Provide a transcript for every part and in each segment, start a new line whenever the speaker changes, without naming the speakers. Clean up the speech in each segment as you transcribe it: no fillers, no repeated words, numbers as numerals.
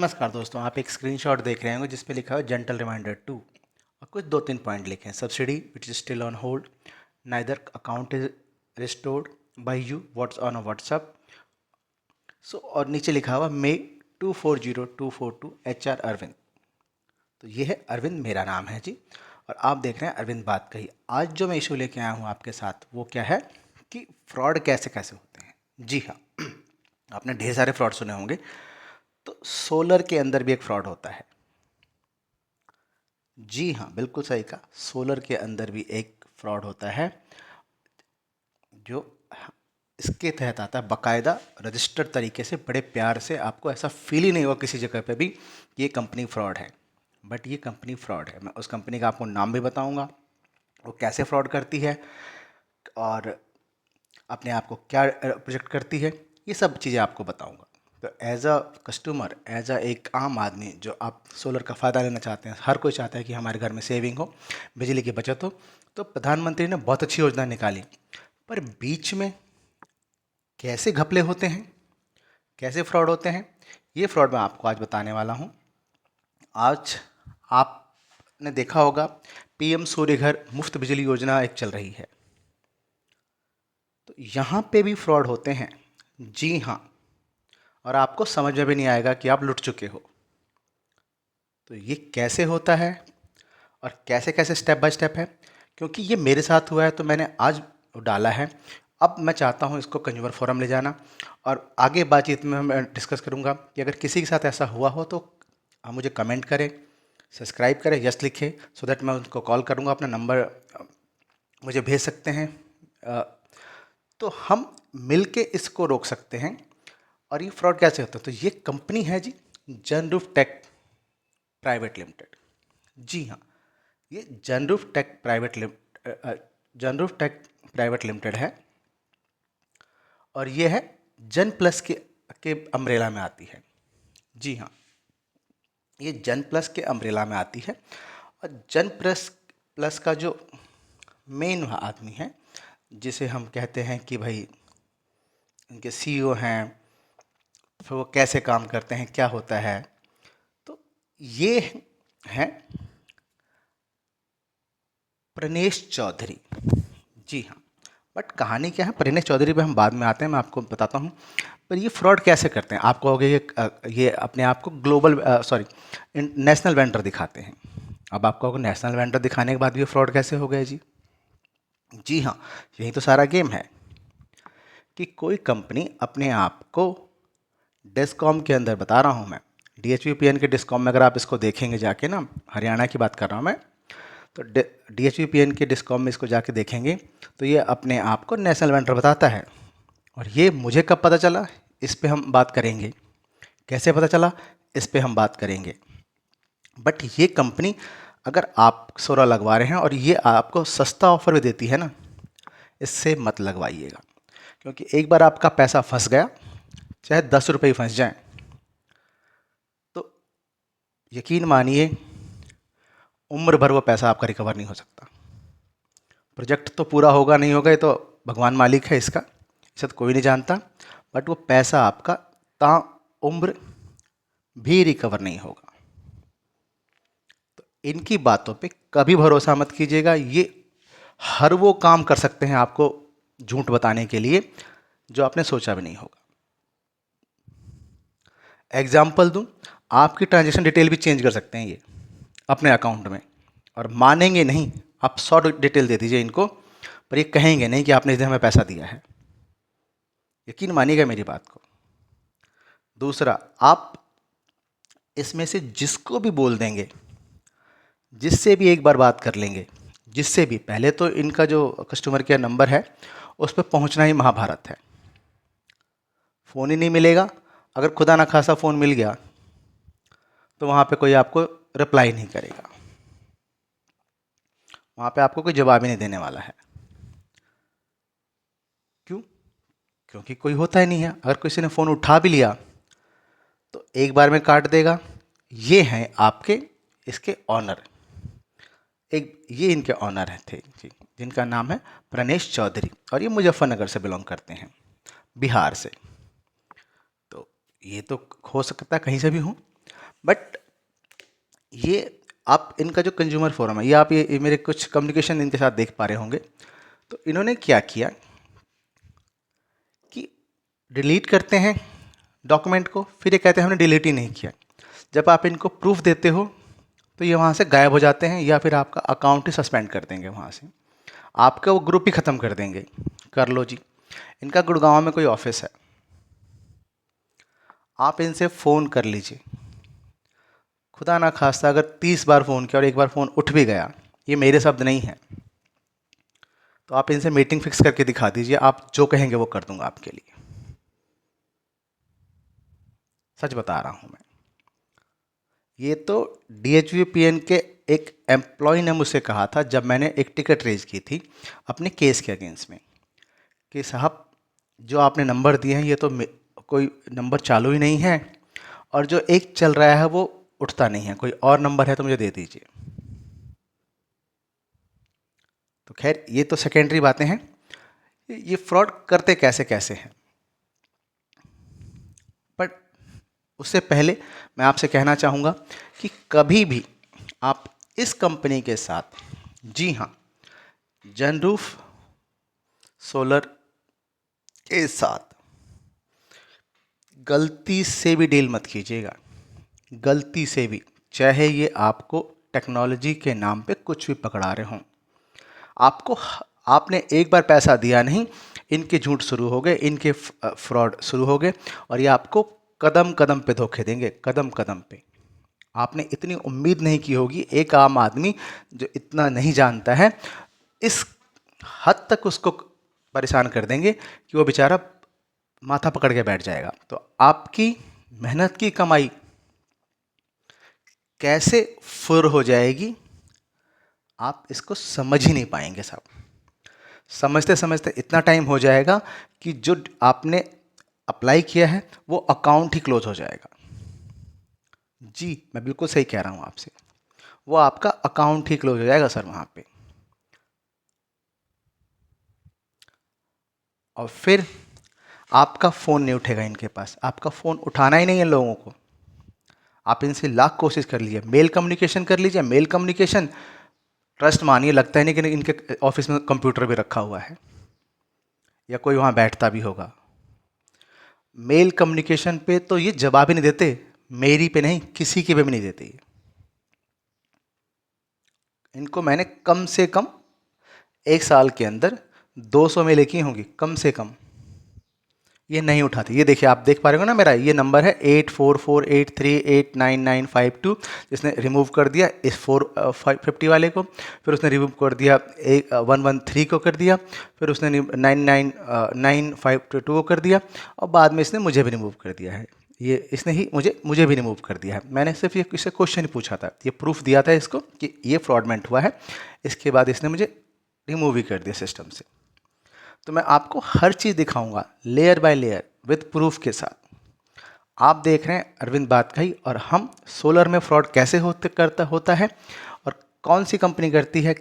नमस्कार दोस्तों, आप एक स्क्रीनशॉट देख रहे होंगे जिस पे लिखा है जेंटल रिमाइंडर टू और कुछ 2-3 पॉइंट लिखे हैं। Subsidy which is still on hold, neither account is restored by you what's on WhatsApp. So और नीचे लिखा हुआ मे 240242 HR अरविंद। तो ये है अरविंद, मेरा नाम है जी, और आप देख रहे हैं अरविंद बात कही। आज जो मैं इशू लेके आया हूँ आपके साथ वो क्या है कि फ्रॉड कैसे कैसे होते हैं। जी हाँ, आपने ढेर सारे फ्रॉड सुने होंगे। तो सोलर के अंदर भी एक फ्रॉड होता है। जी हाँ, बिल्कुल सही कहा, सोलर के अंदर भी एक फ्रॉड होता है जो इसके तहत आता है। बाकायदा रजिस्टर्ड तरीके से, बड़े प्यार से, आपको ऐसा फील ही नहीं होगा किसी जगह पे भी कि ये कंपनी फ्रॉड है, बट ये कंपनी फ्रॉड है। मैं उस कंपनी का आपको नाम भी बताऊंगा, वो कैसे फ्रॉड करती है और अपने आप को क्या प्रोजेक्ट करती है, ये सब चीज़ें आपको बताऊंगा। तो as a customer, as a एक आम आदमी जो आप सोलर का फ़ायदा लेना चाहते हैं, हर कोई चाहता है कि हमारे घर में सेविंग हो, बिजली की बचत हो। तो प्रधानमंत्री ने बहुत अच्छी योजना निकाली, पर बीच में कैसे घपले होते हैं, कैसे फ्रॉड होते हैं, ये फ्रॉड मैं आपको आज बताने वाला हूँ। आज आपने देखा होगा PM सूर्य घर मुफ्त बिजली योजना एक चल रही है, तो यहाँ पे भी फ्रॉड होते हैं। जी हाँ, और आपको समझ में भी नहीं आएगा कि आप लुट चुके हो। तो ये कैसे होता है और कैसे कैसे स्टेप बाय स्टेप है, क्योंकि ये मेरे साथ हुआ है तो मैंने आज डाला है। अब मैं चाहता हूँ इसको कंज्यूमर फोरम ले जाना, और आगे बातचीत में मैं डिस्कस करूँगा कि अगर किसी के साथ ऐसा हुआ हो तो आप मुझे कमेंट करें, सब्सक्राइब करें, यस लिखें, सो दैट मैं उनको कॉल करूँगा। अपना नंबर मुझे भेज सकते हैं, अ, तो हम मिल के इसको रोक सकते हैं। और ये फ्रॉड कैसे होता है, तो ये कंपनी है जी, जनरूफ टेक प्राइवेट लिमिटेड। जी हाँ, ये जनरूफ टेक प्राइवेट लिमिटेड है, और ये है जन प्लस के अम्ब्रेला में आती है। जी हाँ, ये जन प्लस के अम्ब्रेला में आती है। और जन प्लस प्लस का जो मेन आदमी है, जिसे हम कहते हैं कि भाई इनके CEO हैं, फिर वो कैसे काम करते हैं, क्या होता है, तो ये हैं प्रणेश चौधरी। जी हाँ, बट कहानी क्या है, प्रणेश चौधरी पे हम बाद में आते हैं, मैं आपको बताता हूँ। पर ये फ्रॉड कैसे करते हैं, आप कहोगे ये अपने आप को ग्लोबल नेशनल वेंडर दिखाते हैं। अब आप कहोगे नेशनल वेंडर दिखाने के बाद भी ये फ्रॉड कैसे हो गए जी। जी हाँ, यही तो सारा गेम है कि कोई कंपनी अपने आप को डिस्कॉम के अंदर, बता रहा हूँ मैं, DHBPN के डिस्कॉम में अगर आप इसको देखेंगे जाके ना, हरियाणा की बात कर रहा हूँ मैं, तो DHBPN के डिस्कॉम में इसको जाके देखेंगे तो ये अपने आप को नेशनल वेंडर बताता है। और ये मुझे कब पता चला, इस पे हम बात करेंगे। कैसे पता चला, इस पे हम बात करेंगे। बट ये कंपनी, अगर आप सोलर लगवा रहे हैं और ये आपको सस्ता ऑफर भी देती है ना, इससे मत लगवाइएगा, क्योंकि एक बार आपका पैसा फंस गया, चाहे 10 रुपये ही फंस जाएं, तो यकीन मानिए उम्र भर वो पैसा आपका रिकवर नहीं हो सकता। प्रोजेक्ट तो पूरा होगा नहीं होगा, ये तो भगवान मालिक है इसका, इसे तो कोई नहीं जानता, बट वो पैसा आपका ता उम्र भी रिकवर नहीं होगा। तो इनकी बातों पे कभी भरोसा मत कीजिएगा। ये हर वो काम कर सकते हैं आपको झूठ बताने के लिए जो आपने सोचा भी नहीं होगा। एग्जाम्पल दूं, आपकी ट्रांजेक्शन डिटेल भी चेंज कर सकते हैं ये अपने अकाउंट में, और मानेंगे नहीं। आप 100 डिटेल दे दीजिए इनको, पर ये कहेंगे नहीं कि आपने इस दिन हमें पैसा दिया है। यकीन मानिएगा मेरी बात को। दूसरा, आप इसमें से जिसको भी बोल देंगे, जिससे भी एक बार बात कर लेंगे, जिससे भी, पहले तो इनका जो कस्टमर केयर नंबर है उस पर पहुंचना ही महाभारत है। फ़ोन ही नहीं मिलेगा, अगर खुदा ना खासा फ़ोन मिल गया तो वहाँ पे कोई आपको रिप्लाई नहीं करेगा, वहाँ पे आपको कोई जवाब ही नहीं देने वाला है। क्यों? क्योंकि कोई होता ही नहीं है। अगर किसी ने फ़ोन उठा भी लिया तो एक बार में काट देगा। ये हैं आपके इसके ऑनर, एक ये इनके ऑनर हैं थे जी, जिनका नाम है प्रणेश चौधरी, और ये मुजफ्फरनगर से बिलोंग करते हैं, बिहार से। तो ये तो हो सकता है कहीं से भी हूँ। बट ये आप इनका जो कंज्यूमर फोरम है, ये आप ये मेरे कुछ कम्युनिकेशन इनके साथ देख पा रहे होंगे। तो इन्होंने क्या किया कि डिलीट करते हैं डॉक्यूमेंट को, फिर ये कहते हैं हमने डिलीट ही नहीं किया। जब आप इनको प्रूफ देते हो तो ये वहाँ से गायब हो जाते हैं, या फिर आपका अकाउंट ही सस्पेंड कर देंगे वहाँ से, आपका वो ग्रुप ही ख़त्म कर देंगे। कर लो जी। इनका गुड़गांव में कोई ऑफिस है, आप इनसे फ़ोन कर लीजिए। खुदा ना खास्ता अगर 30 बार फ़ोन किया और एक बार फ़ोन उठ भी गया, ये मेरे शब्द नहीं हैं, तो आप इनसे मीटिंग फिक्स करके दिखा दीजिए, आप जो कहेंगे वो कर दूंगा आपके लिए। सच बता रहा हूँ मैं। ये तो DHVPN के एक एम्प्लॉय ने मुझसे कहा था जब मैंने एक टिकट रेज की थी अपने केस के अगेंस्ट में, कि साहब जो आपने नंबर दिए हैं ये तो कोई नंबर चालू ही नहीं है, और जो एक चल रहा है वो उठता नहीं है, कोई और नंबर है तो मुझे दे दीजिए। तो खैर ये तो सेकेंडरी बातें हैं। ये फ्रॉड करते कैसे कैसे हैं, बट उससे पहले मैं आपसे कहना चाहूँगा कि कभी भी आप इस कंपनी के साथ, जी हाँ, जनरूफ सोलर के साथ गलती से भी डील मत कीजिएगा। गलती से भी, चाहे ये आपको टेक्नोलॉजी के नाम पे कुछ भी पकड़ा रहे हों। आपको आपने एक बार पैसा दिया नहीं, इनके झूठ शुरू हो गए, इनके फ्रॉड शुरू हो गए, और ये आपको कदम कदम पे धोखे देंगे, कदम कदम पे। आपने इतनी उम्मीद नहीं की होगी, एक आम आदमी जो इतना नहीं जानता है इस हद तक उसको परेशान कर देंगे कि वो बेचारा माथा पकड़ के बैठ जाएगा। तो आपकी मेहनत की कमाई कैसे फुर हो जाएगी, आप इसको समझ ही नहीं पाएंगे साहब। समझते समझते इतना टाइम हो जाएगा कि जो आपने अप्लाई किया है वो अकाउंट ही क्लोज हो जाएगा। जी मैं बिल्कुल सही कह रहा हूँ आपसे, वो आपका अकाउंट ही क्लोज हो जाएगा सर वहाँ पे। और फिर आपका फ़ोन नहीं उठेगा इनके पास, आपका फ़ोन उठाना ही नहीं है लोगों को। आप इनसे लाख कोशिश कर लीजिए, मेल कम्युनिकेशन कर लीजिए, मेल कम्युनिकेशन ट्रस्ट मानिए, लगता है नहीं कि इनके ऑफिस में कंप्यूटर भी रखा हुआ है या कोई वहाँ बैठता भी होगा। मेल कम्युनिकेशन पे तो ये जवाब ही नहीं देते, मेरी पे नहीं, किसी के पे भी नहीं देते ये। इनको मैंने कम से कम एक साल के अंदर 200 मेलें की होंगी कम से कम, ये नहीं उठाती। ये देखिए, आप देख पा रहे हो ना, मेरा ये नंबर है 8448389952, जिसने रिमूव कर दिया इस 450 वाले को, फिर उसने रिमूव कर दिया 113 को कर दिया, फिर उसने 99952 को कर दिया, और बाद में इसने मुझे भी रिमूव कर दिया है। ये इसने ही मुझे भी रिमूव कर दिया है। मैंने सिर्फ ये इससे क्वेश्चन ही पूछा था, ये प्रूफ दिया था इसको कि ये फ्रॉडमेंट हुआ है, इसके बाद इसने मुझे रिमूव ही कर दिया सिस्टम से। तो मैं आपको हर चीज़ दिखाऊंगा layer by layer with proof के साथ। आप देख रहे हैं अरविंद बातखाई, और हम सोलर में फ्रॉड कैसे होता है, और कौन सी कंपनी करती हैं,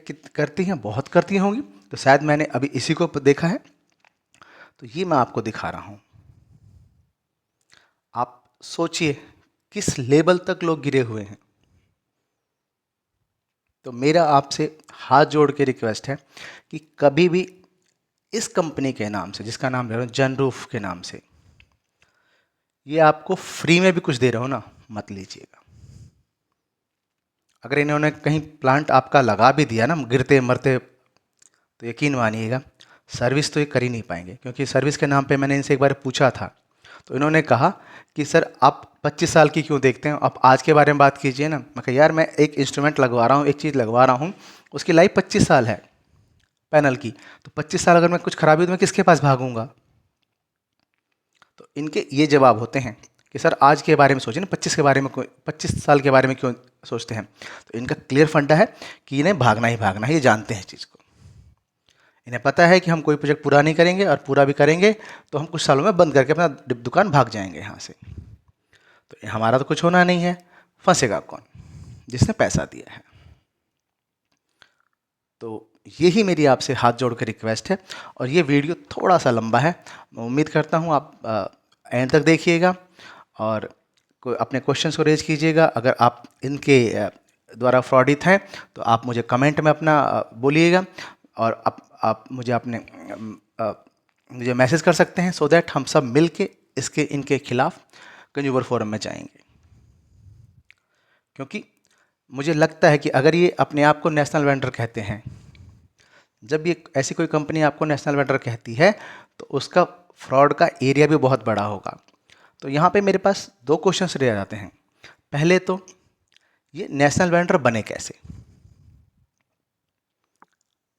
बहुत करती होंगी, तो शायद मैंने अभी इसी को देखा है, तो ये मैं आपको दिखा रहा हूँ। आप सोचिए किस लेवल तक लोग गिरे हुए हैं। तो मेरा आपसे हाथ जोड़ के रिक्वेस्ट है कि कभी भी इस कंपनी के नाम से, जिसका नाम ले रहा हूँ जनरूफ के नाम से, ये आपको फ्री में भी कुछ दे रहा हो ना, मत लीजिएगा। अगर इन्होंने कहीं प्लांट आपका लगा भी दिया ना गिरते मरते, तो यकीन मानिएगा सर्विस तो ये कर ही नहीं पाएंगे, क्योंकि सर्विस के नाम पे मैंने इनसे एक बार पूछा था, तो इन्होंने कहा कि सर आप 25 साल की क्यों देखते हैं, आप आज के बारे में बात कीजिए ना। मैं कहा यार, मैं एक इंस्ट्रूमेंट लगवा रहा हूँ, एक चीज़ लगवा रहा हूँ, उसकी लाइफ 25 साल है पैनल की, तो 25 साल अगर मैं कुछ खराबी, तो मैं किसके पास भागूंगा। तो इनके ये जवाब होते हैं कि सर आज के बारे में सोचिए ना, 25 के बारे में, कोई 25 साल के बारे में क्यों सोचते हैं। तो इनका क्लियर फंडा है कि इन्हें भागना ही भागना है, ये जानते हैं चीज़ को। इन्हें पता है कि हम कोई प्रोजेक्ट पूरा नहीं करेंगे, और पूरा भी करेंगे तो हम कुछ सालों में बंद करके अपना दुकान भाग जाएंगे यहाँ से। तो हमारा तो कुछ होना नहीं है, फंसेगा कौन, जिसने पैसा दिया है। तो यही मेरी आपसे हाथ जोड़ कर रिक्वेस्ट है, और ये वीडियो थोड़ा सा लंबा है, मैं उम्मीद करता हूँ आप एंड तक देखिएगा, और अपने क्वेश्चंस को रेज कीजिएगा। अगर आप इनके द्वारा फ्रॉडित हैं तो आप मुझे कमेंट में अपना बोलिएगा, और आप मुझे अपने मुझे मैसेज कर सकते हैं, सो दैट हम सब मिल के इनके खिलाफ कंज्यूमर फोरम में जाएंगे। क्योंकि मुझे लगता है कि अगर ये अपने आप को नेशनल वेंडर कहते हैं, जब ये ऐसी कोई कंपनी आपको नेशनल वेंडर कहती है तो उसका फ्रॉड का एरिया भी बहुत बड़ा होगा। तो यहाँ पे मेरे पास दो क्वेश्चंस रह जाते हैं। पहले तो ये नेशनल वेंडर बने कैसे?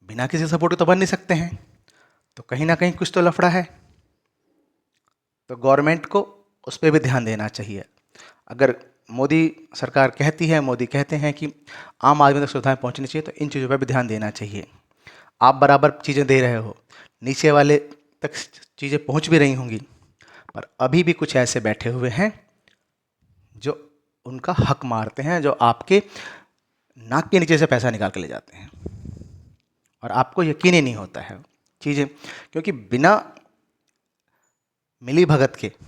बिना किसी सपोर्ट के तो बन नहीं सकते हैं, तो कहीं ना कहीं कुछ तो लफड़ा है। तो गवर्नमेंट को उस पर भी ध्यान देना चाहिए। अगर मोदी सरकार कहती है, मोदी कहते हैं कि आम आदमी तक सुविधाएं पहुंचनी चाहिए, तो इन चीज़ों पर भी ध्यान देना चाहिए। आप बराबर चीज़ें दे रहे हो, नीचे वाले तक चीज़ें पहुंच भी रही होंगी, पर अभी भी कुछ ऐसे बैठे हुए हैं जो उनका हक मारते हैं, जो आपके नाक के नीचे से पैसा निकाल के ले जाते हैं, और आपको यकीन ही नहीं होता है चीज़ें, क्योंकि बिना मिली भगत के तो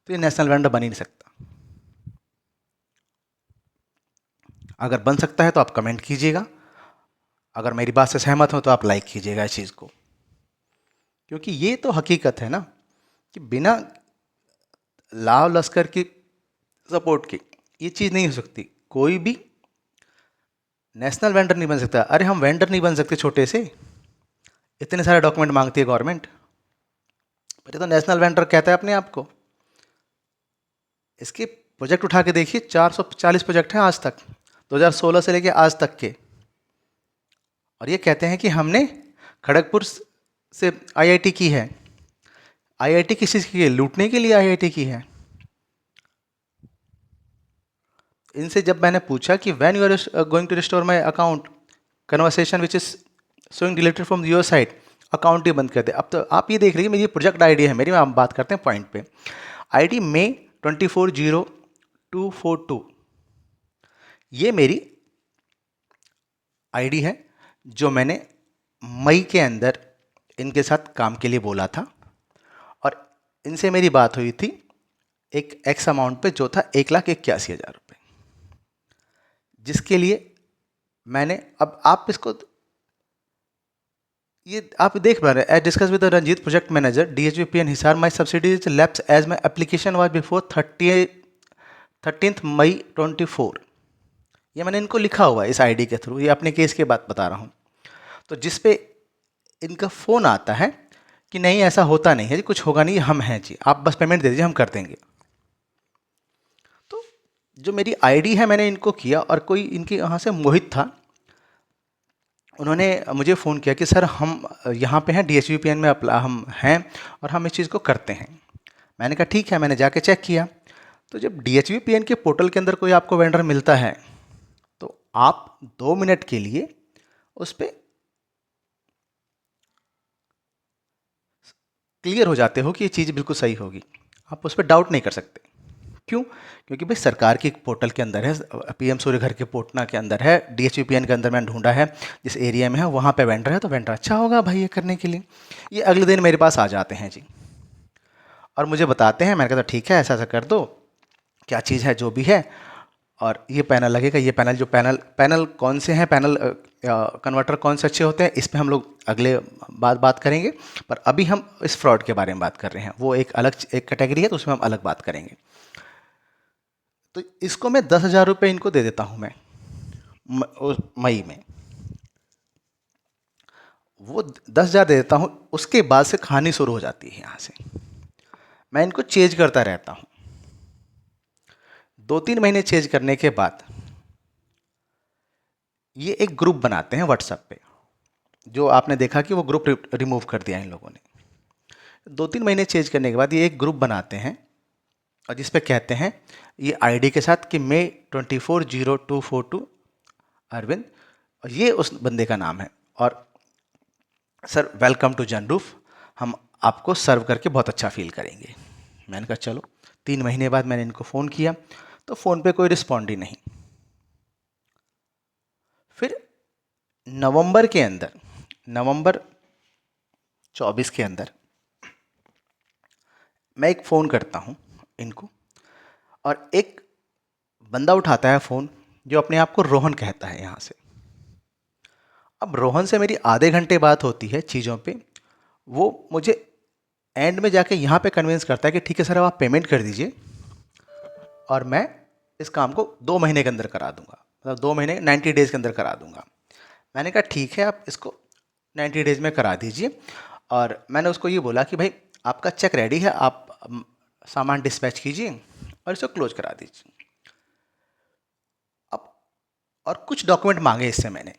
ये नेशनल वेंडर बन ही नहीं सकता। अगर बन सकता है तो आप कमेंट कीजिएगा, अगर मेरी बात से सहमत हो तो आप लाइक कीजिएगा इस चीज़ को, क्योंकि ये तो हकीकत है ना कि बिना लाव लश्कर की सपोर्ट की ये चीज़ नहीं हो सकती। कोई भी नेशनल वेंडर नहीं बन सकता। अरे हम वेंडर नहीं बन सकते छोटे से, इतने सारे डॉक्यूमेंट मांगती है गवर्नमेंट, पर ये तो नेशनल वेंडर कहता है अपने आप को। इसके प्रोजेक्ट उठा के देखिए, 440 प्रोजेक्ट हैं आज तक, 2016 से लेके आज तक के, और ये कहते हैं कि हमने खड़गपुर से आईआईटी की है। आईआईटी किस चीज़ की है? लूटने के लिए आईआईटी की है। इनसे जब मैंने पूछा कि when you are going to restore my account, conversation which is showing deleted from your site, account ही बंद कर दे। अब तो आप ये देख लीजिए, मेरी प्रोजेक्ट आईडी है, मेरी हम बात करते हैं पॉइंट पे। आईडी मे 240242, ये मेरी आईडी है जो मैंने मई के अंदर इनके साथ काम के लिए बोला था, और इनसे मेरी बात हुई थी एक एक्स अमाउंट पे, जो था 1,81,000 रुपये, जिसके लिए मैंने, अब आप इसको ये आप देख पा रहे हैं, as discuss with Ranjeet project manager DHBPN Hisar, my subsidies lapse as my application was before 13 May 24। ये मैंने इनको लिखा हुआ है इस आईडी के थ्रू, ये अपने केस की बात बता रहा हूँ। तो जिस पे इनका फ़ोन आता है कि नहीं ऐसा होता नहीं है जी, कुछ होगा नहीं, हम हैं जी, आप बस पेमेंट दे दीजिए, हम कर देंगे। तो जो मेरी आईडी है मैंने इनको किया, और कोई इनके यहाँ से मोहित था, उन्होंने मुझे फ़ोन किया कि सर हम यहाँ पे हैं DHBPN में हम हैं और हम इस चीज़ को करते हैं। मैंने कहा ठीक है, मैंने जाके चेक किया। तो जब DHBPN के पोर्टल के अंदर कोई आपको वेंडर मिलता है तो आप 2 मिनट के लिए उस पर क्लियर हो जाते हो कि ये चीज़ बिल्कुल सही होगी, आप उस पर डाउट नहीं कर सकते। क्यों? क्योंकि भाई सरकार की पोर्टल के अंदर है, PM सूर्य घर के पोर्टल के अंदर है, DHBPN के अंदर मैंने ढूंढा है, जिस एरिया में है वहाँ पे वेंडर है, तो वेंडर अच्छा होगा भाई ये करने के लिए। ये अगले दिन मेरे पास आ जाते हैं जी, और मुझे बताते हैं। मैंने कहा ठीक है, ऐसा ऐसा कर दो, क्या चीज़ है जो भी है, और ये पैनल लगेगा, ये पैनल जो पैनल कौन से हैं, पैनल कन्वर्टर कौन से अच्छे होते हैं, इस पर हम लोग अगले बात करेंगे। पर अभी हम इस फ्रॉड के बारे में बात कर रहे हैं, वो एक अलग एक कैटेगरी है, तो उसमें हम अलग बात करेंगे। तो इसको मैं 10,000 रुपये इनको दे देता हूँ मैं मई में, वो 10,000 दे देता हूँ। उसके बाद से कहानी शुरू हो जाती है। यहाँ से मैं इनको चेंज करता रहता हूँ। 2-3 महीने चेंज करने के बाद ये एक ग्रुप बनाते हैं व्हाट्सएप पे, जो आपने देखा कि वो ग्रुप रिमूव कर दिया इन लोगों ने। 2-3 महीने चेंज करने के बाद ये एक ग्रुप बनाते हैं, और जिस पे कहते हैं ये आईडी के साथ कि मे 240242 अरविंद, और ये उस बंदे का नाम है, और सर वेलकम टू जनरूफ, हम आपको सर्व करके बहुत अच्छा फील करेंगे। मैंने कहा चलो। 3 महीने बाद मैंने इनको फ़ोन किया तो फ़ोन पे कोई रिस्पॉन्ड ही नहीं। फिर नवंबर के अंदर, नवंबर 24 के अंदर मैं एक फ़ोन करता हूँ इनको, और एक बंदा उठाता है फ़ोन जो अपने आप को रोहन कहता है यहाँ से। अब रोहन से मेरी आधे घंटे बात होती है चीज़ों पे, वो मुझे एंड में जाके यहाँ पे कन्विंस करता है कि ठीक है सर, अब आप पेमेंट कर दीजिए और मैं इस काम को 2 महीने के अंदर करा दूंगा, मतलब 2 महीने 90 डेज़ के अंदर करा दूंगा। मैंने कहा ठीक है, आप इसको 90 डेज़ में करा दीजिए। और मैंने उसको ये बोला कि भाई आपका चेक रेडी है, आप सामान डिस्पैच कीजिए और इसको क्लोज करा दीजिए। अब और कुछ डॉक्यूमेंट मांगे इससे मैंने,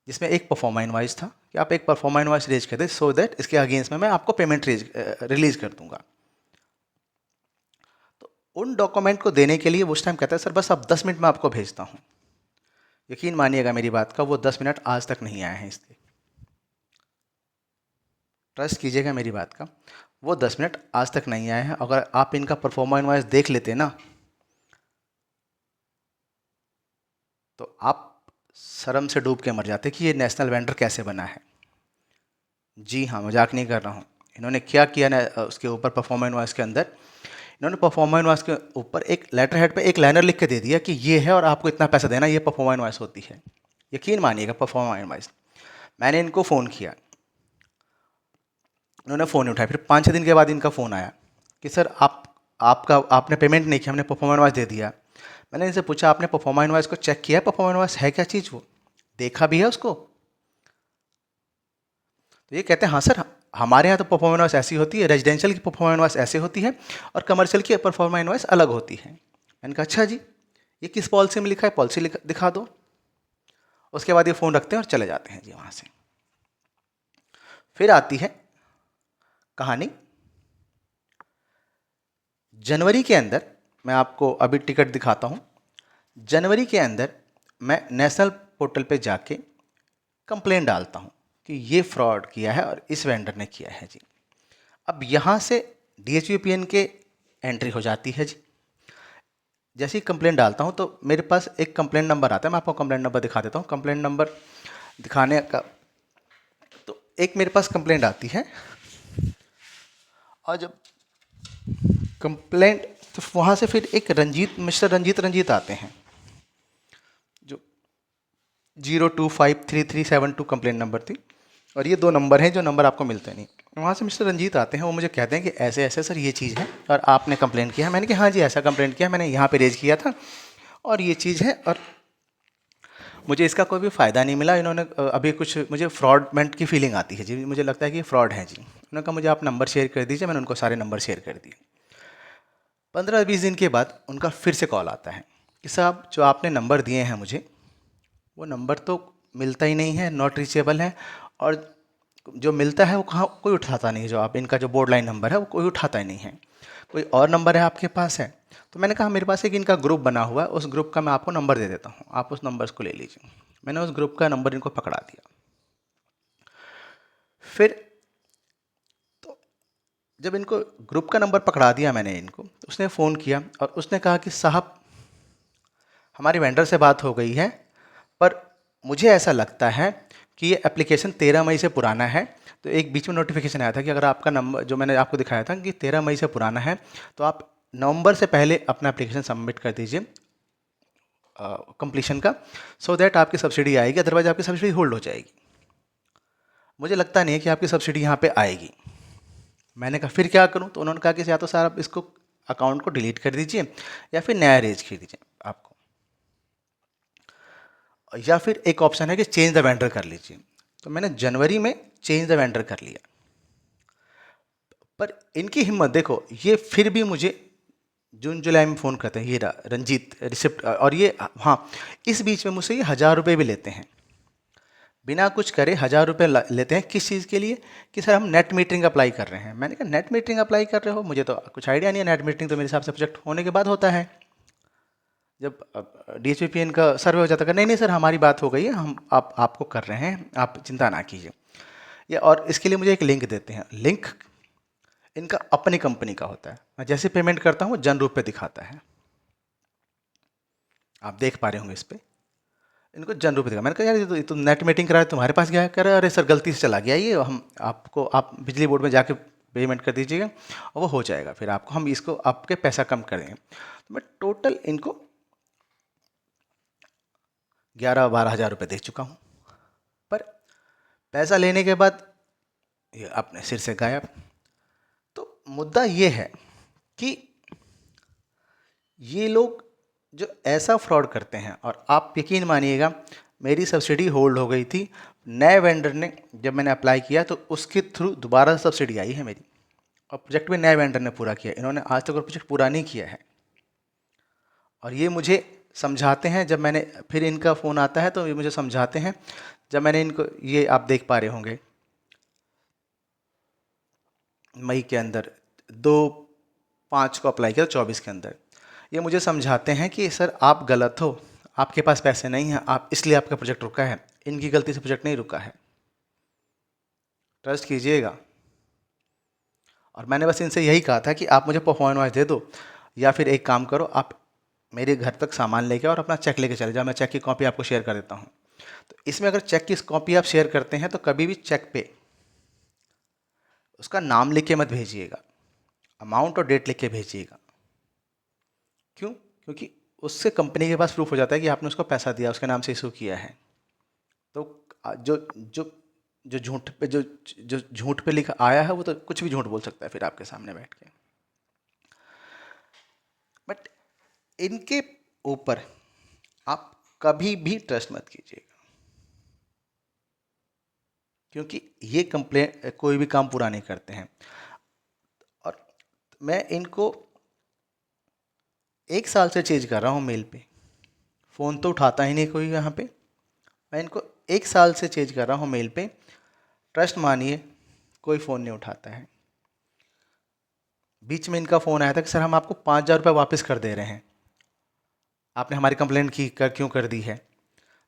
जिसमें एक परफॉर्मा इनवॉइस था कि आप एक परफॉर्मा इनवॉइस रेज कर दें सो दैट इसके अगेंस्ट में मैं आपको पेमेंट रिलीज कर दूंगा। तो उन डॉक्यूमेंट को देने के लिए उस टाइम कहता है सर बस अब 10 मिनट में आपको भेजता हूँ। यकीन मानिएगा मेरी बात का, वो 10 मिनट आज तक नहीं आए हैं इसके। ट्रस्ट कीजिएगा मेरी बात का, वो 10 मिनट आज तक नहीं आए हैं। अगर आप इनका परफॉर्मा इनवॉइस देख लेते ना तो आप शर्म से डूब के मर जाते कि ये नेशनल वेंडर कैसे बना है। जी हाँ, मजाक नहीं कर रहा हूँ। इन्होंने क्या किया ना उसके ऊपर परफॉर्मा इनवॉइस के अंदर, इन्होंने परफॉर्मा इनवॉइस के ऊपर एक लेटर हेड पे एक लाइनर लिख के दे दिया कि ये है और आपको इतना पैसा देना, ये परफॉर्मा इनवॉइस होती है। यकीन मानिएगा परफॉर्मा इनवॉइस। मैंने इनको फ़ोन किया, इन्होंने फ़ोन नहीं उठाया। फिर 5-6 दिन के बाद इनका फ़ोन आया कि सर आपने पेमेंट नहीं किया, हमने परफॉर्मा इनवॉइस दे दिया। मैंने इनसे पूछा आपने परफॉर्मा इनवॉइस को चेक किया है, परफॉर्मा इनवॉइस है क्या चीज़, वो देखा भी है उसको? तो ये कहते हैं हाँ सर, हमारे यहाँ तो परफॉर्मा इनवॉइस ऐसी होती है, रेजिडेंशियल की परफॉर्मा इनवॉइस ऐसे होती है और कमर्शियल की परफॉर्मा इनवॉइस अलग होती है। मैंने कहा अच्छा जी, ये किस पॉलिसी में लिखा है, पॉलिसी दिखा दो। उसके बाद ये फ़ोन रखते हैं और चले जाते हैं जी वहाँ से। फिर आती है कहानी जनवरी के अंदर। मैं आपको अभी टिकट दिखाता हूँ। जनवरी के अंदर मैं नेशनल पोर्टल पे जाके कंप्लेंट डालता हूँ कि ये फ्रॉड किया है और इस वेंडर ने किया है जी। अब यहाँ से DHVPN के एंट्री हो जाती है जी। जैसे ही कंप्लेंट डालता हूँ तो मेरे पास एक कंप्लेंट नंबर आता है। मैं आपको कंप्लेंट नंबर दिखा देता हूँ। कंप्लेंट नंबर दिखाने का तो एक मेरे पास कंप्लेंट आती है और जब कंप्लेंट तो वहाँ से फिर एक मिस्टर रंजीत आते हैं जो 0253372 कंप्लेंट नंबर थी। और ये 2 नंबर हैं जो नंबर आपको मिलते नहीं। वहाँ से मिस्टर रंजीत आते हैं, वो मुझे कहते हैं कि ऐसे ऐसे सर ये चीज़ है और आपने कंप्लेंट किया है। मैंने कहा हाँ जी ऐसा कंप्लेंट किया, मैंने यहाँ पे रेज किया था और ये चीज़ है और मुझे इसका कोई भी फ़ायदा नहीं मिला। इन्होंने अभी कुछ मुझे फ्रॉडमेंट की फीलिंग आती है जी, मुझे लगता है कि ये फ्रॉड है जी। उन्होंने कहा मुझे आप नंबर शेयर कर दीजिए। मैंने उनको सारे नंबर शेयर कर दिए। 15-20 दिन के बाद उनका फिर से कॉल आता है कि साहब जो आपने नंबर दिए हैं मुझे, वो नंबर तो मिलता ही नहीं है, नॉट रीचेबल है। और जो मिलता है वो कहाँ कोई उठाता नहीं है। जो आप इनका जो बोर्ड लाइन नंबर है वो कोई उठाता ही नहीं है। कोई और नंबर है आपके पास है? तो मैंने कहा मेरे पास एक इनका ग्रुप बना हुआ है, उस ग्रुप का मैं आपको नंबर दे देता हूँ, आप उस नंबर को ले लीजिए। मैंने उस ग्रुप का नंबर इनको पकड़ा दिया। फिर तो जब इनको ग्रुप का नंबर पकड़ा दिया मैंने इनको, तो उसने फ़ोन किया और उसने कहा कि साहब हमारी वेंडर से बात हो गई है, पर मुझे ऐसा लगता है कि ये एप्लीकेशन 13 मई से पुराना है। तो एक बीच में नोटिफिकेशन आया था कि अगर आपका नंबर जो मैंने आपको दिखाया था कि 13 मई से पुराना है तो आप नवंबर से पहले अपना एप्लीकेशन सबमिट कर दीजिए कंप्लीशन का, सो दैट आपकी सब्सिडी आएगी, अदरवाइज आपकी सब्सिडी होल्ड हो जाएगी। मुझे लगता नहीं है कि आपकी सब्सिडी यहाँ पे आएगी। मैंने कहा फिर क्या करूँ? तो उन्होंने कहा कि या तो सर आप इसको अकाउंट को डिलीट कर दीजिए या फिर नया रेज कर दीजिए आपको, या फिर एक ऑप्शन है कि चेंज द वेंडर कर लीजिए। तो मैंने जनवरी में चेंज द वेंडर कर लिया। पर इनकी हिम्मत देखो, ये फिर भी मुझे जून जुलाई में फ़ोन करते हैं, ये रंजीत रिसिप्ट, और ये हाँ इस बीच में मुझसे ये 1000 रुपये भी लेते हैं। बिना कुछ करे 1000 रुपये लेते हैं। किस चीज़ के लिए? कि सर हम नेट मीटरिंग अप्लाई कर रहे हैं। मैंने कहा नेट मीटरिंग अप्लाई कर रहे हो? मुझे तो कुछ आइडिया नहीं है। नेट मीटरिंग तो मेरे हिसाब से प्रोजेक्ट होने के बाद होता है, जब DHVPN का सर्वे हो जाता है। नहीं नहीं सर हमारी बात हो गई है, हम आपको कर रहे हैं, आप चिंता ना कीजिए। या और इसके लिए मुझे एक लिंक देते हैं। लिंक इनका अपनी कंपनी का होता है। मैं जैसे पेमेंट करता हूँ जन रूप पे दिखाता है, आप देख पा रहे होंगे इस पर इनको जन रूप पे दिखा। मैंने कहा यार ये नेट मीटिंग करा है, तुम्हारे पास गया है? कह रहे अरे सर गलती से चला गया ये, हम आपको आप बिजली बोर्ड में जाके पेमेंट कर दीजिएगा और वो हो जाएगा, फिर आपको हम इसको आपके पैसा कम कर देंगे। तो मैं टोटल इनको 11-12 हज़ार रुपये दे चुका हूँ, पर पैसा लेने के बाद ये अपने सिर से गायब। तो मुद्दा ये है कि ये लोग जो ऐसा फ्रॉड करते हैं, और आप यकीन मानिएगा मेरी सब्सिडी होल्ड हो गई थी, नए वेंडर ने जब मैंने अप्लाई किया तो उसके थ्रू दोबारा सब्सिडी आई है मेरी, और प्रोजेक्ट भी नए वेंडर ने पूरा किया। इन्होंने आज तक प्रोजेक्ट पूरा नहीं किया है, और ये मुझे समझाते हैं, जब मैंने फिर इनका फ़ोन आता है तो ये मुझे समझाते हैं, जब मैंने इनको, ये आप देख पा रहे होंगे मई के अंदर 2/5 को अप्लाई किया, 24 के अंदर, ये मुझे समझाते हैं कि सर आप गलत हो, आपके पास पैसे नहीं हैं, आप इसलिए आपका प्रोजेक्ट रुका है, इनकी गलती से प्रोजेक्ट नहीं रुका है, ट्रस्ट कीजिएगा। और मैंने बस इनसे यही कहा था कि आप मुझे परफॉर्मेंस दे दो, या फिर एक काम करो, आप मेरे घर तक सामान लेके और अपना चेक लेके चले जाओ, मैं चेक की कॉपी आपको शेयर कर देता हूँ। तो इसमें अगर चेक की कॉपी आप शेयर करते हैं तो कभी भी चेक पे उसका नाम लिख के मत भेजिएगा, अमाउंट और डेट लिख के भेजिएगा। क्यों? क्योंकि उससे कंपनी के पास प्रूफ हो जाता है कि आपने उसको पैसा दिया, उसके नाम से इशू किया है। तो जो जो जो झूठ पे जो झूठ पे लिखा आया है वो तो कुछ भी झूठ बोल सकता है फिर आपके सामने बैठ के। बट इनके ऊपर आप कभी भी ट्रस्ट मत कीजिएगा, क्योंकि ये कंप्लेन कोई भी काम पूरा नहीं करते हैं। और मैं इनको 1 साल से चेंज कर रहा हूँ मेल पे, फ़ोन तो उठाता ही नहीं कोई यहाँ पे। मैं इनको 1 साल से चेंज कर रहा हूँ मेल पे, ट्रस्ट मानिए कोई फ़ोन नहीं उठाता है। बीच में इनका फ़ोन आया था कि सर हम आपको 5,000 रुपये वापस कर दे रहे हैं, आपने हमारी कंप्लेंट की क्यों कर दी है।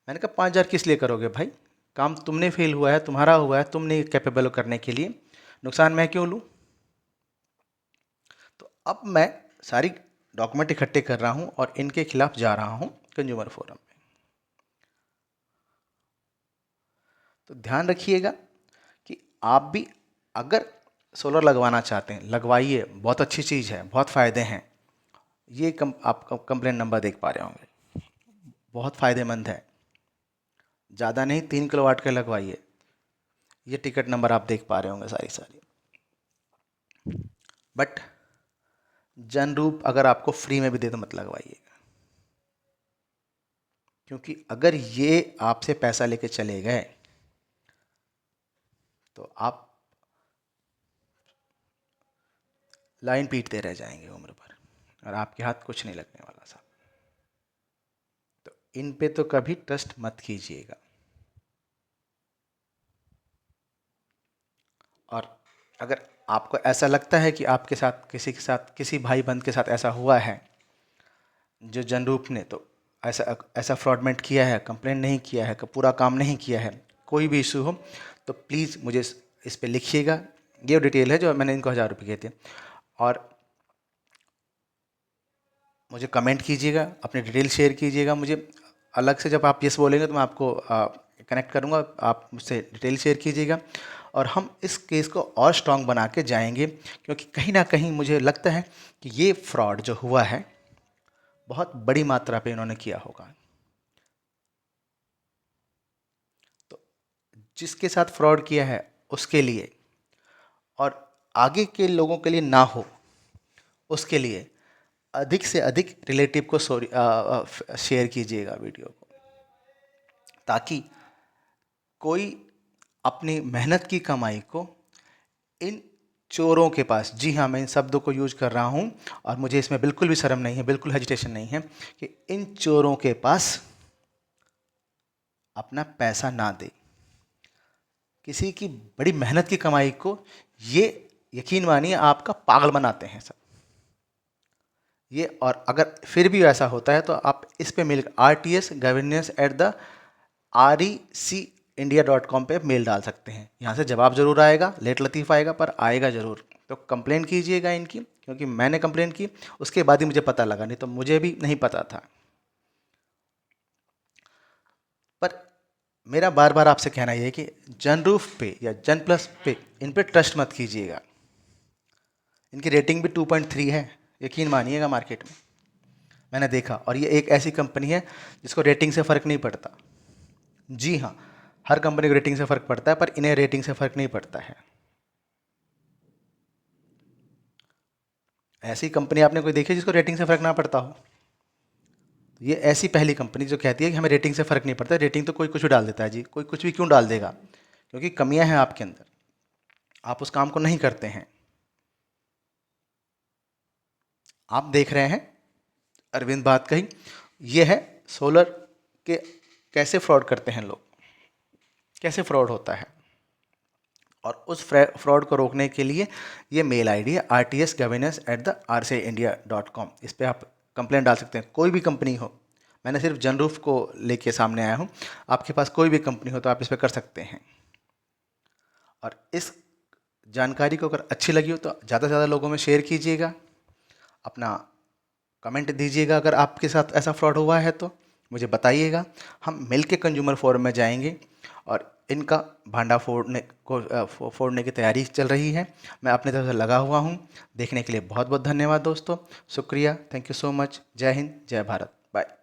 मैंने कहा 5,000 किस लिए करोगे भाई, काम तुमने फेल हुआ है, तुम्हारा हुआ है, तुम नहीं कैपेबल हो करने के लिए, नुकसान मैं क्यों लूँ। तो अब मैं सारी डॉक्यूमेंट इकट्ठे कर रहा हूँ और इनके खिलाफ जा रहा हूँ कंज्यूमर फोरम में। तो ध्यान रखिएगा कि आप भी अगर सोलर लगवाना चाहते हैं लगवाइए, बहुत अच्छी चीज़ है, बहुत फ़ायदे हैं। ये आप कंप्लेंट नंबर देख पा रहे होंगे, बहुत फ़ायदेमंद है, ज़्यादा नहीं 3 किलोवाट के लगवाइए। ये टिकट नंबर आप देख पा रहे होंगे सारी। बट जनरूप अगर आपको फ्री में भी दे तो मत लगवाइएगा, क्योंकि अगर ये आपसे पैसा लेके चले गए तो आप लाइन पीटते रह जाएंगे उम्र भर, और आपके हाथ कुछ नहीं लगने वाला साहब। तो इन पे तो कभी ट्रस्ट मत कीजिएगा। और अगर आपको ऐसा लगता है कि आपके साथ किसी के साथ, किसी भाई बंद के साथ ऐसा हुआ है जो जनरूप ने तो ऐसा फ्रॉडमेंट किया है, कंप्लेंट नहीं किया है, पूरा काम नहीं किया है, कोई भी इशू हो तो प्लीज़ मुझे इस पे लिखिएगा। ये डिटेल है जो मैंने इनको 1,000 रुपये किए थे, और मुझे कमेंट कीजिएगा, अपनी डिटेल शेयर कीजिएगा मुझे। अलग से जब आप यस बोलेंगे तो मैं आपको कनेक्ट करूँगा, आप मुझसे डिटेल शेयर कीजिएगा, और हम इस केस को और स्ट्रॉन्ग बना के जाएंगे। क्योंकि कहीं ना कहीं मुझे लगता है कि ये फ्रॉड जो हुआ है बहुत बड़ी मात्रा पे इन्होंने किया होगा। तो जिसके साथ फ्रॉड किया है उसके लिए, और आगे के लोगों के लिए ना हो उसके लिए, अधिक से अधिक रिलेटिव को शेयर कीजिएगा वीडियो को, ताकि कोई अपनी मेहनत की कमाई को इन चोरों के पास, जी हाँ मैं इन शब्दों को यूज कर रहा हूँ और मुझे इसमें बिल्कुल भी शर्म नहीं है, बिल्कुल हेजिटेशन नहीं है, कि इन चोरों के पास अपना पैसा ना दे। किसी की बड़ी मेहनत की कमाई को ये यकीन मानिए आपका पागल बनाते हैं सब ये। और अगर फिर भी ऐसा होता है तो आप इस पे मेल rts@receindia.com पे मेल डाल सकते हैं। यहाँ से जवाब ज़रूर आएगा, लेट लतीफ़ आएगा पर आएगा ज़रूर। तो कंप्लेन कीजिएगा इनकी, क्योंकि मैंने कंप्लेन की उसके बाद ही मुझे पता लगा, नहीं तो मुझे भी नहीं पता था। पर मेरा बार बार आपसे कहना यह है कि जनरूफ पे या जन प्लस पे इन पे ट्रस्ट मत कीजिएगा। इनकी रेटिंग भी 2.3 है, यकीन मानिएगा मार्केट में मैंने देखा। और ये एक ऐसी कंपनी है जिसको रेटिंग से फ़र्क नहीं पड़ता। जी हाँ, हर कंपनी को रेटिंग से फ़र्क पड़ता है, पर इन्हें रेटिंग से फ़र्क नहीं पड़ता है। ऐसी कंपनी आपने कोई देखी जिसको रेटिंग से फ़र्क ना पड़ता हो? ये ऐसी पहली कंपनी जो कहती है कि हमें रेटिंग से फ़र्क नहीं पड़ता। रेटिंग तो कोई कुछ भी डाल देता है जी, कोई कुछ भी क्यों डाल देगा? क्योंकि कमियां हैं आपके अंदर, आप उस काम को नहीं करते हैं। आप देख रहे हैं अरविंद बात कही, ये है सोलर के कैसे फ्रॉड करते हैं लोग, कैसे फ्रॉड होता है। और उस फ्रॉड को रोकने के लिए ये मेल आईडी है rtsgovernance@rciindia.com। इस पर आप कंप्लेंट डाल सकते हैं, कोई भी कंपनी हो। मैंने सिर्फ जनरूफ को लेके सामने आया हूँ, आपके पास कोई भी कंपनी हो तो आप इस पर कर सकते हैं। और इस जानकारी को अगर अच्छी लगी हो तो ज़्यादा से ज़्यादा लोगों में शेयर कीजिएगा, अपना कमेंट दीजिएगा। अगर आपके साथ ऐसा फ्रॉड हुआ है तो मुझे बताइएगा, हम मिल के कंज्यूमर फोरम में जाएंगे और इनका भांडा फोड़ने की तैयारी चल रही है। मैं अपनी तरफ से लगा हुआ हूँ। देखने के लिए बहुत बहुत धन्यवाद दोस्तों, शुक्रिया, थैंक यू सो मच। जय हिंद, जय भारत, बाय।